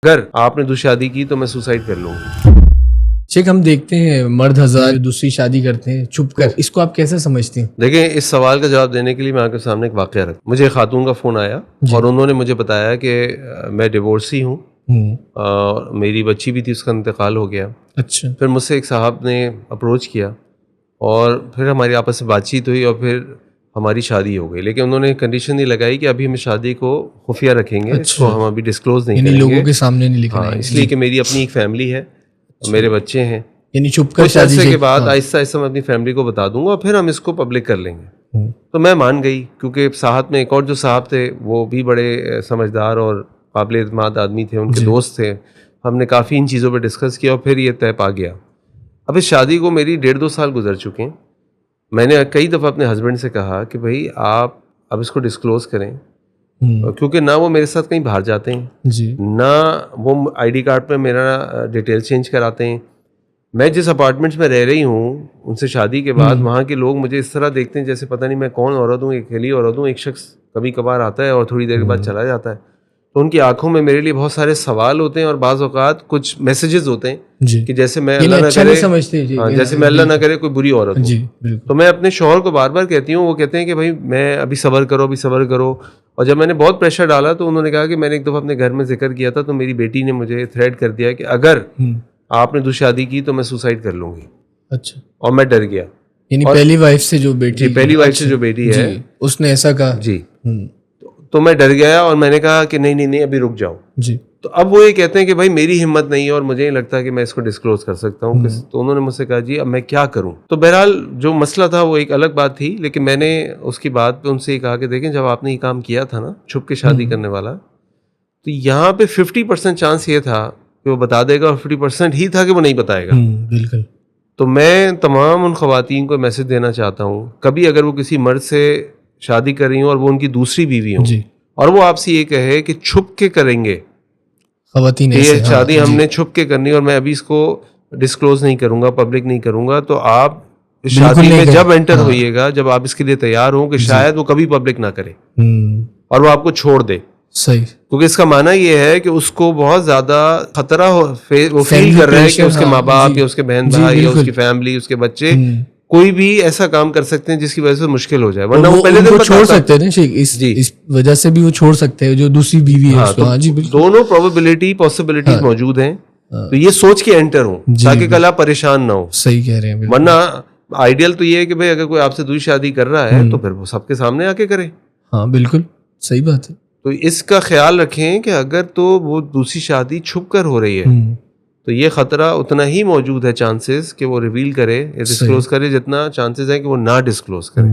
اگر آپ نے دوسری شادی کی تو میں سوسائڈ کر لوں گی. شیخ ہم دیکھتے ہیں مرد ہزار دوسری شادی کرتے ہیں چھپ کر، اس کو آپ کیسے سمجھتے ہیں؟ دیکھیں، اس سوال کا جواب دینے کے لیے میں آپ کے سامنے ایک واقعہ رکھتا ہوں. مجھے ایک خاتون کا فون آیا اور انہوں نے مجھے بتایا کہ میں ڈیورسی ہوں، میری بچی بھی تھی، اس کا انتقال ہو گیا. اچھا. پھر مجھ سے ایک صاحب نے اپروچ کیا اور پھر ہماری آپس میں بات چیت ہوئی اور پھر ہماری شادی ہو گئی. لیکن انہوں نے کنڈیشن نہیں لگائی کہ ابھی ہم شادی کو خفیہ رکھیں گے، اس کو ہم ابھی ڈسکلوز نہیں کریں گے، لوگوں کے سامنے نہیں لکھنا ہے. اس لیے کہ میری اپنی ایک فیملی ہے، میرے بچے ہیں. یعنی چھپ کر کچھ عرصے کے بعد آہستہ آہستہ میں اپنی فیملی کو بتا دوں گا اور پھر ہم اس کو پبلک کر لیں گے. تو میں مان گئی، کیونکہ ساتھ میں ایک اور جو صاحب تھے وہ بھی بڑے سمجھدار اور قابل اعتماد آدمی تھے، ان کے دوست تھے. ہم نے کافی ان چیزوں پہ ڈسکس کیا اور پھر یہ طے پا گیا. اب اس شادی کو میری 1.5-2 سال گزر چکے ہیں. میں نے کئی دفعہ اپنے ہسبینڈ سے کہا کہ بھائی آپ اب اس کو ڈسکلوز کریں، کیونکہ نہ وہ میرے ساتھ کہیں باہر جاتے ہیں، نہ وہ ID کارڈ پہ میرا ڈیٹیل چینج کراتے ہیں. میں جس اپارٹمنٹس میں رہ رہی ہوں ان سے شادی کے بعد وہاں کے لوگ مجھے اس طرح دیکھتے ہیں جیسے پتہ نہیں میں کون عورت ہوں، ایک اکیلی عورت ہوں. ایک شخص کبھی کبھار آتا ہے اور تھوڑی دیر کے بعد چلا جاتا ہے. تو ان کی آنکھوں میں میرے لیے بہت سارے سوال ہوتے ہیں اور بعض اوقات کچھ میسیجز ہوتے ہیں کہ جیسے میں اللہ نہ کرے، جیسے میں اللہ نہ کرے کوئی بری عورت ہوں. تو میں اپنے شوہر کو بار بار کہتی ہوں، وہ کہتے ہیں کہ بھائی میں ابھی صبر کرو، ابھی صبر کرو. اور جب میں نے بہت پریشر ڈالا تو انہوں نے کہا کہ میں نے ایک دفعہ اپنے گھر میں ذکر کیا تھا تو میری بیٹی نے مجھے تھریٹ کر دیا کہ اگر آپ نے دوسری شادی کی تو میں سوسائڈ کر لوں گی. اچھا. اور میں ڈر گیا. یعنی پہلی وائف سے جو بیٹی، پہلی وائف سے جو بیٹی ہے اس نے ایسا کہا. جی. تو میں ڈر گیا اور میں نے کہا کہ نہیں ابھی رک جاؤ. جی. تو اب وہ یہ کہتے ہیں کہ بھائی میری ہمت نہیں ہے اور مجھے نہیں لگتا کہ میں اس کو ڈسکلوز کر سکتا ہوں. تو انہوں نے مجھ سے کہا جی اب میں کیا کروں. تو بہرحال جو مسئلہ تھا وہ ایک الگ بات تھی، لیکن میں نے اس کی بات پہ ان سے یہ کہا کہ دیکھیں جب آپ نے یہ کام کیا تھا نا چھپ کے شادی کرنے والا، تو یہاں پہ 50% چانس یہ تھا کہ وہ بتا دے گا اور 50% ہی تھا کہ وہ نہیں بتائے گا. بالکل. تو میں تمام ان خواتین کو میسج دینا چاہتا ہوں، کبھی اگر وہ کسی مرد سے شادی کر رہی ہوں اور وہ ان کی دوسری بیوی ہوں اور وہ آپ سے یہ کہے کہ چھپ کے کریں گے، خواتین یہ شادی ہم نے چھپ کے کرنی اور میں ابھی اس کو ڈسکلوز نہیں کروں گا، پبلک نہیں کروں گا، تو آپ اس شادی میں جب انٹر ہوئیے گا، جب آپ اس کے لیے تیار ہوں کہ شاید وہ کبھی پبلک نہ کرے اور وہ آپ کو چھوڑ دے. صحیح. کیونکہ اس کا معنی یہ ہے کہ اس کو بہت زیادہ خطرہ وہ فیل کر رہا ہے کہ اس کے ماں باپ یا اس کے بہن بھائی یا اس کی فیملی، اس کے بچے کوئی بھی ایسا کام کر سکتے ہیں جس کی وجہ سے مشکل ہو جائے. ورنہ وہ پہلے دن چھوڑ سکتے ہیں اس وجہ سے بھی وہ چھوڑ سکتے ہیں جو دوسری بیوی ہے. دونوں پروبیبلٹی پاسبلٹیز موجود ہیں. تو یہ سوچ کے انٹر ہوں تاکہ کل آپ پریشان نہ ہو. صحیح کہہ رہے ہیں. ورنہ آئیڈیل تو یہ ہے کہ بھائی اگر کوئی آپ سے دوسری شادی کر رہا ہے تو پھر وہ سب کے سامنے آ کے کرے. ہاں بالکل صحیح بات ہے. تو اس کا خیال رکھیں کہ اگر تو وہ دوسری شادی چھپ کر ہو رہی ہے تو یہ خطرہ اتنا ہی موجود ہے چانسز کہ وہ ریویل کرے یا ڈسکلوز کرے جتنا چانسز ہے کہ وہ نہ ڈسکلوز کرے.